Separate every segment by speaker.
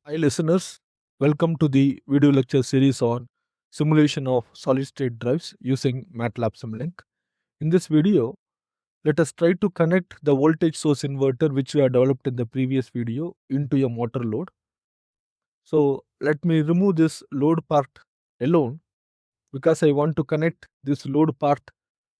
Speaker 1: Hi, listeners. Welcome to the video lecture series on simulation of solid state drives using MATLAB SIMULINK. In this video, let us try to connect the voltage source inverter which we have developed in the previous video into a motor load. So, let me remove this load part alone because I want to connect this load part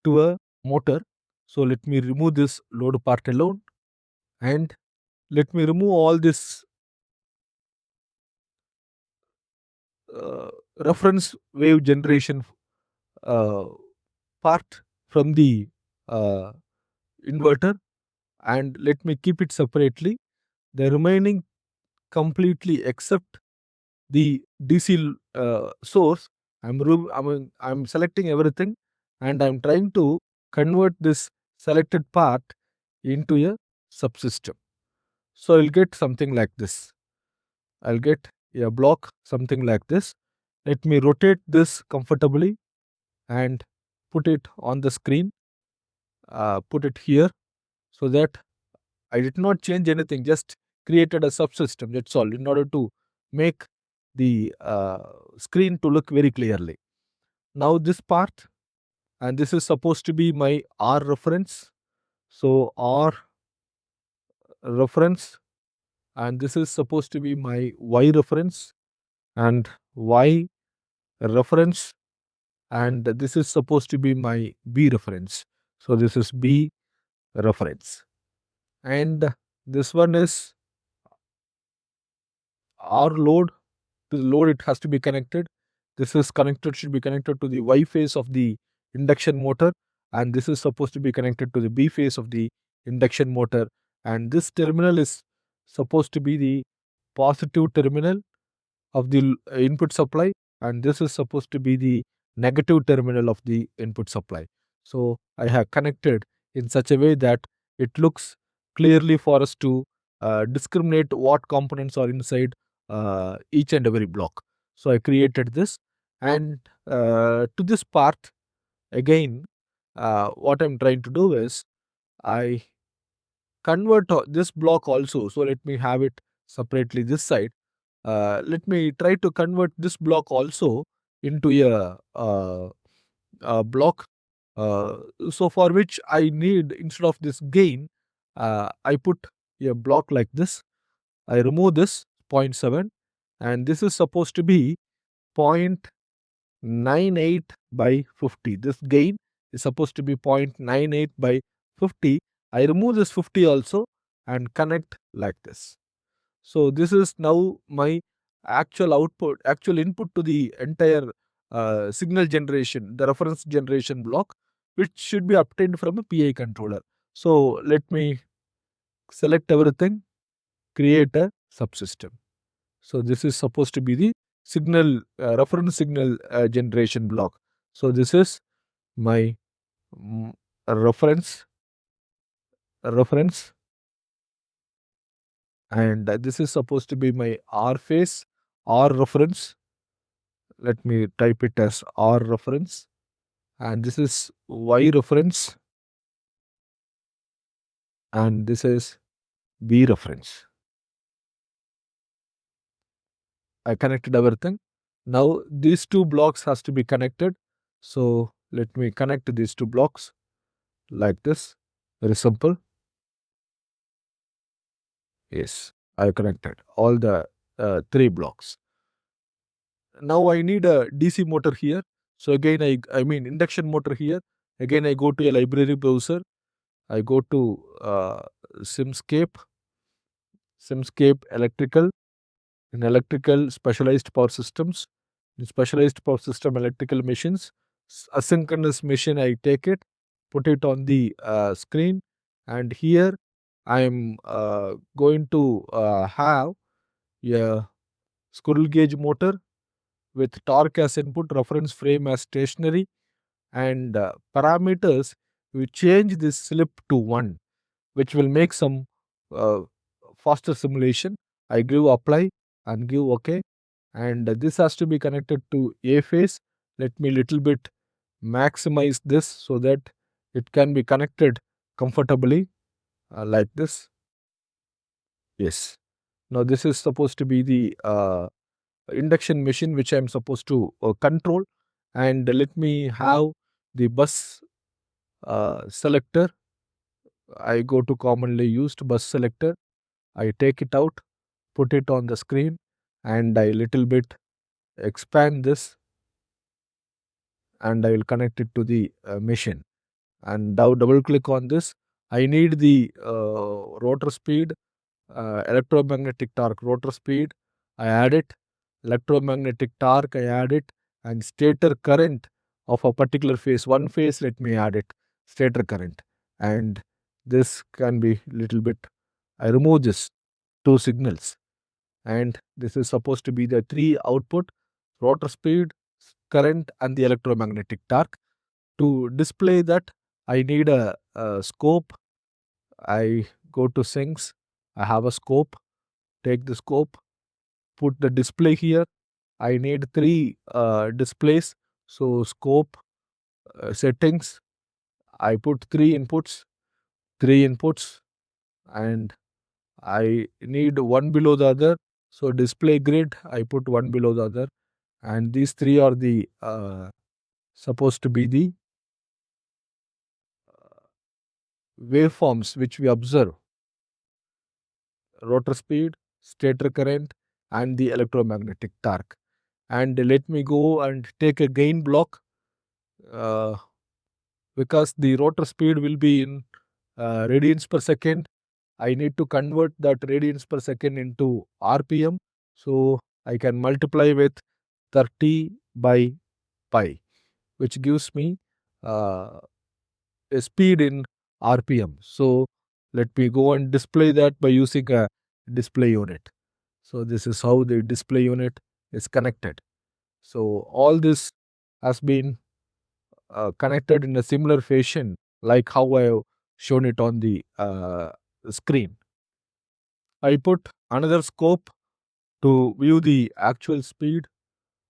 Speaker 1: to a motor. So, let me remove this load part alone and let me remove all this uh, reference wave generation uh, part from the uh, inverter, and let me keep it separately. The remaining completely except the DC source, I'm selecting everything and I'm trying to convert this selected part into a subsystem. So I'll get something like this. I'll get a block something like this. Let me rotate this comfortably and put it on the screen, put it here so that I did not change anything, just created a subsystem. That's all in order to make the screen to look very clearly. Now this part, and this is supposed to be my R reference. So R reference, and this is supposed to be my Y reference and Y reference, and this is supposed to be my B reference. So this is B reference, and this one is R load. To the load it has to be connected. This is connected, should be connected to the Y phase of the induction motor, and this is supposed to be connected to the B phase of the induction motor, and this terminal is supposed to be the positive terminal of the input supply, and this is supposed to be the negative terminal of the input supply. So I have connected in such a way that it looks clearly for us to discriminate what components are inside each and every block. So I created this, and to this part again, what I'm trying to do is I convert this block also. So let me have it separately this side. Let me try to convert this block also into a block. So for which I need, instead of this gain, I put a block like this. I remove this zero point 0.7, and this is supposed to be 0.98 by 50. This gain is supposed to be 0.98 by 50. I remove this 50 also and connect like this. So this is now my actual output, actual input to the entire signal generation, the reference generation block, which should be obtained from a PI controller. So let me select everything, create a subsystem. So this is supposed to be the signal reference signal generation block. So this is my mm, reference, and this is supposed to be my R phase, R reference. Let me type it as R reference, and this is Y reference, and this is B reference. I connected everything. Now these two blocks has to be connected. So let me connect these two blocks like this. Very simple. Yes, I connected all the three blocks. Now I need a DC motor here. So again, I mean induction motor here. Again, I go to a library browser. I go to Simscape, Electrical, in electrical specialized power systems, in specialized power system electrical machines. Asynchronous machine, I take it, put it on the screen, and here I am going to have a squirrel gauge motor with torque as input, reference frame as stationary, and parameters. We change this slip to 1, which will make some uh, faster simulation. I give apply and give OK, and this has to be connected to A phase. Let me little bit maximize this so that it can be connected comfortably like this. Yes. Now this is supposed to be the induction machine which I'm supposed to control, and let me have the bus selector. I go to commonly used bus selector. I take it out, put it on the screen, and I little bit expand this, and I will connect it to the machine. And now double click on this. I need the rotor speed, electromagnetic torque, rotor speed. I add it, electromagnetic torque. I add it, and stator current of a particular phase. One phase, let me add it, stator current, and this can be little bit. I remove this two signals, and this is supposed to be the three output: rotor speed, current, and the electromagnetic torque. To display that, I need a scope. I go to Sinks. I have a scope. Take the scope, put the display here. I need three displays. So scope settings. I put three inputs, and I need one below the other. So display grid, I put one below the other, and these three are the supposed to be the waveforms which we observe: rotor speed, stator current, and the electromagnetic torque. And let me go and take a gain block, uh, because the rotor speed will be in radians per second. I need to convert that radians per second into RPM. So I can multiply with 30 by pi, which gives me uh, a speed in RPM. So let me go and display that by using a display unit. So this is how the display unit is connected. So all this has been connected in a similar fashion like how I have shown it on the screen. I put another scope to view the actual speed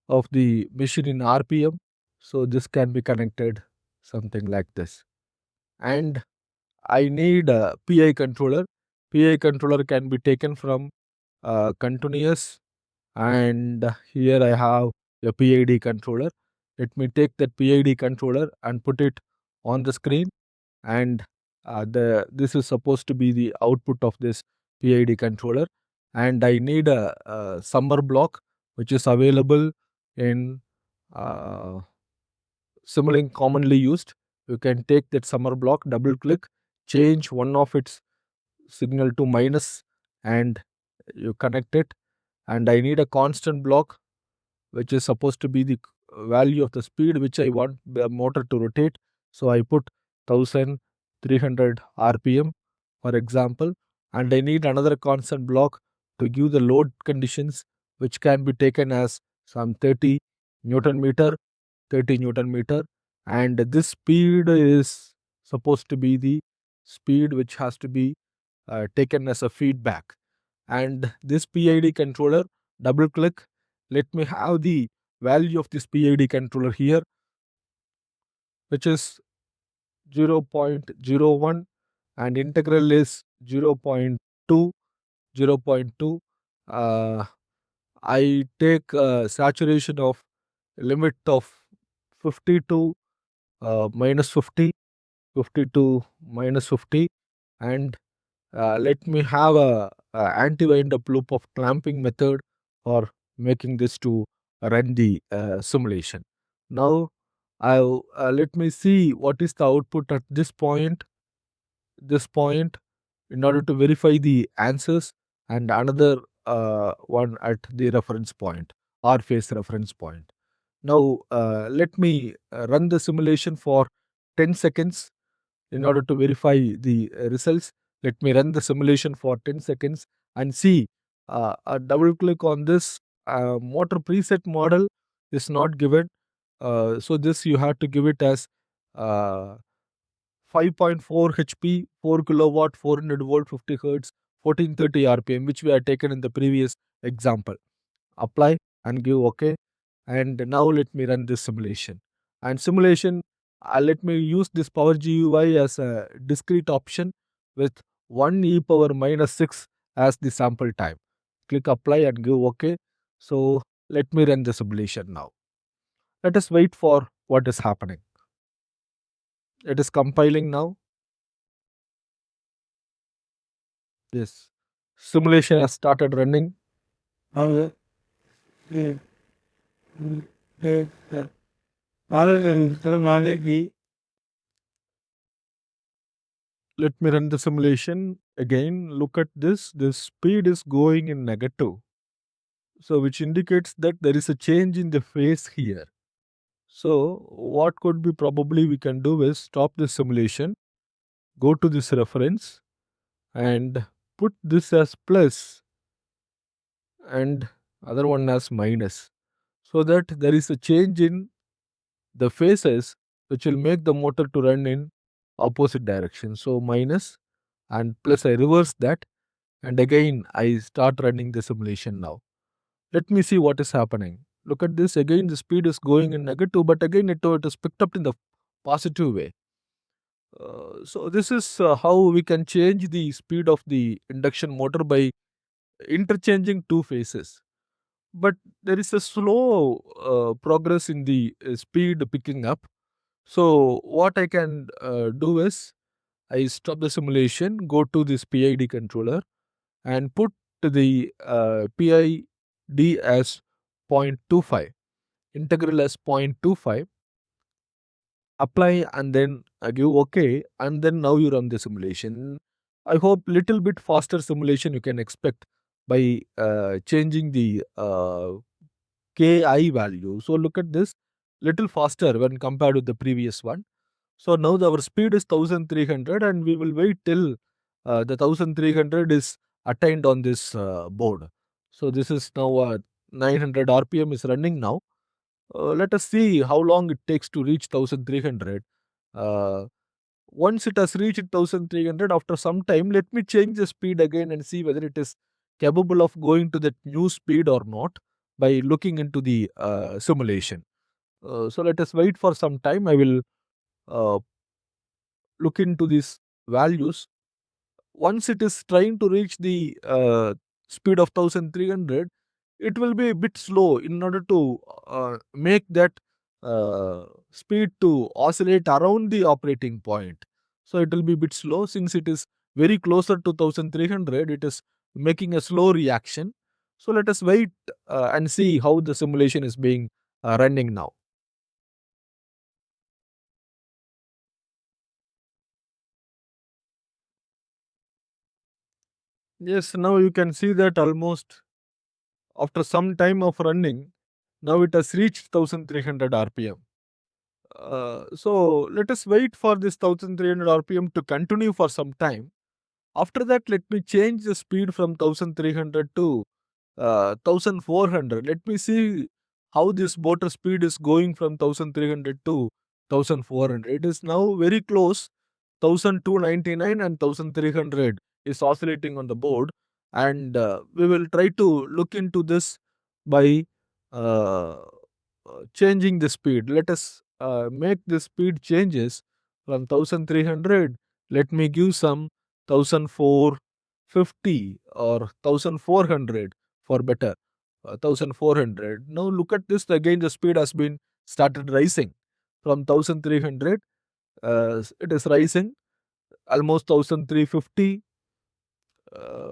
Speaker 1: of the machine in RPM. So this can be connected something like this. And I need a PI controller. PI controller can be taken from continuous, and here I have a PID controller. Let me take that PID controller and put it on the screen, and this is supposed to be the output of this PID controller, and I need a summer block which is available in uh, Simulink commonly used. You can take that summer block, double click, change one of its signal to minus, and you connect it. And I need a constant block which is supposed to be the value of the speed which I want the motor to rotate. So I put 1300 RPM, for example, and I need another constant block to give the load conditions, which can be taken as some 30 Newton meter, 30 Newton meter, and this speed is supposed to be the speed which has to be taken as a feedback. And this PID controller, double click, let me have the value of this PID controller here, which is 0.01, and integral is 0.2, 0.2. Uh, I take saturation of limit of 50 to minus 50, 50 to minus 50, and let me have a anti-wind up loop of clamping method for making this to run the simulation. Now, let me see what is the output at this point, in order to verify the answers, and another one at the reference point or phase reference point. Now, let me run the simulation for 10 seconds in order to verify the results. Let me run the simulation for 10 seconds and see. A double click on this motor preset model is not given. So this you have to give it as uh, 5.4 HP, 4 kilowatt, 400 volt, 50 hertz, 1430 RPM, which we had taken in the previous example. Apply and give OK. And now let me run this simulation. And simulation, let me use this Power GUI as a discrete option with 1 e power minus 6 as the sample time. click apply and give OK. So let me run the simulation now. Let us wait for what is happening. It is compiling now. This simulation has started running.
Speaker 2: Okay.
Speaker 1: Let me run the simulation again. Look at this. This speed is going in negative. So which indicates that there is a change in the phase here. So what could be probably we can do is stop the simulation, go to this reference and put this as plus and other one as minus, so that there is a change in the phases which will make the motor to run in opposite direction. So minus and plus, I reverse that and again I start running the simulation now. Let me see what is happening. Look at this again, the speed is going in negative, but again it is picked up in the positive way. So this is how we can change the speed of the induction motor by interchanging two phases. But there is a slow progress in the speed picking up. So what I can do is I stop the simulation, go to this PID controller and put the PID as 0.25, integral as 0.25, apply and then give OK, and then now you run the simulation. I hope little bit faster simulation you can expect by changing the KI value. So look at this, little faster when compared with the previous one. So now our speed is 1300 and we will wait till the 1300 is attained on this board. So this is now 900 RPM is running now. Let us see how long it takes to reach 1300. Uh, Once it has reached 1300, after some time, let me change the speed again and see whether it is capable of going to that new speed or not by looking into the simulation. So let us wait for some time. I will uh, look into these values. Once it is trying to reach the speed of 1300, it will be a bit slow in order to make that speed to oscillate around the operating point. So it will be a bit slow since it is very closer to 1300, it is making a slow reaction. So let us wait and see how the simulation is being running now. Yes, now you can see that almost after some time of running, now it has reached 1300 RPM. So let us wait for this 1300 RPM to continue for some time. After that, let me change the speed from 1300 to 1400. Let me see how this motor speed is going from 1300 to 1400. It is now very close. 1299 and 1300 is oscillating on the board, and we will try to look into this by uh, changing the speed. Let us make the speed changes from 1300. Let me give some 1450 or 1400 for better. 1400. Now look at this again, the speed has been started rising from 1300. It is rising almost 1350. uh,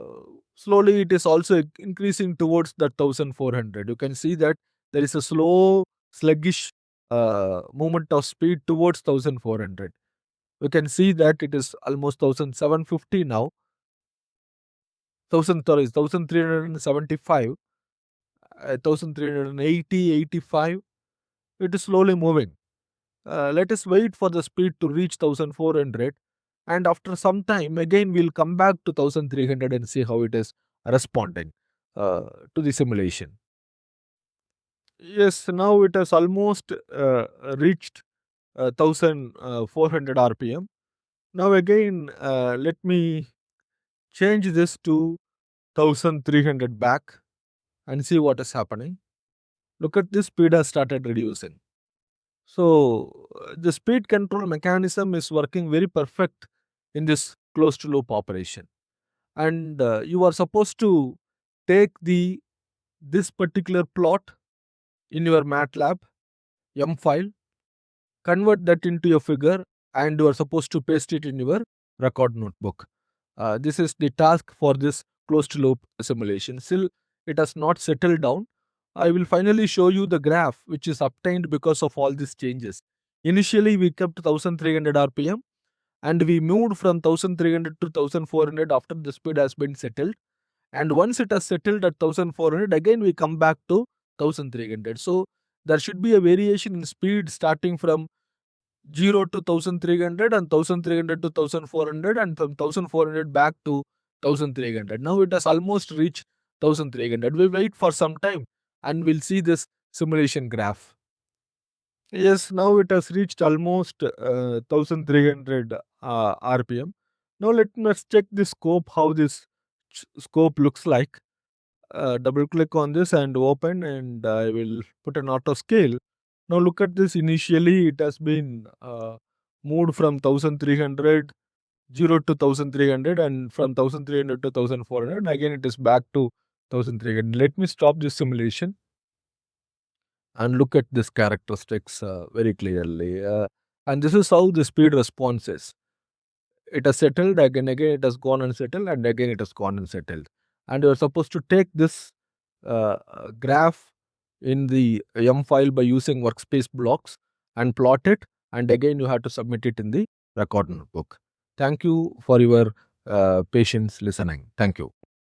Speaker 1: Slowly it is also increasing towards that 1400. You can see that there is a slow sluggish movement of speed towards 1400. We can see that it is almost 1750 now, 1000 sorry 1375, 1380, 85. It is slowly moving. Let us wait for the speed to reach 1400, and after some time again we'll come back to 1300 and see how it is responding to the simulation. Yes, now it has almost reached 1400 RPM. Now again, let me change this to 1300 back and see what is happening. Look at this, speed has started reducing. So the speed control mechanism is working very perfect in this closed loop operation. And you are supposed to take this particular plot in your MATLAB M file, convert that into a figure, and you are supposed to paste it in your record notebook. This is the task for this closed loop simulation. Still, it has not settled down. I will finally show you the graph which is obtained because of all these changes. Initially, we kept 1300 RPM and we moved from 1300 to 1400 after the speed has been settled. And once it has settled at 1400, again we come back to 1300. So there should be a variation in speed starting from 0 to 1300 and 1300 to 1400 and from 1400 back to 1300. Now it has almost reached 1300. We'll wait for some time and we'll see this simulation graph. Yes, now it has reached almost 1300 RPM. Now let's check the scope, how this scope looks like. Double click on this and open, and I will put an auto scale. Now look at this. Initially it has been moved from 1300 0 to 1300 and from 1300 to 1400. Again it is back to 1300. Let me stop this simulation and look at this characteristics very clearly. And this is how the speed response is. It has settled, again it has gone and settled, and again it has gone and settled. And you are supposed to take this graph in the M file by using workspace blocks and plot it, and again you have to submit it in the record notebook. Thank you for your patience listening. Thank you.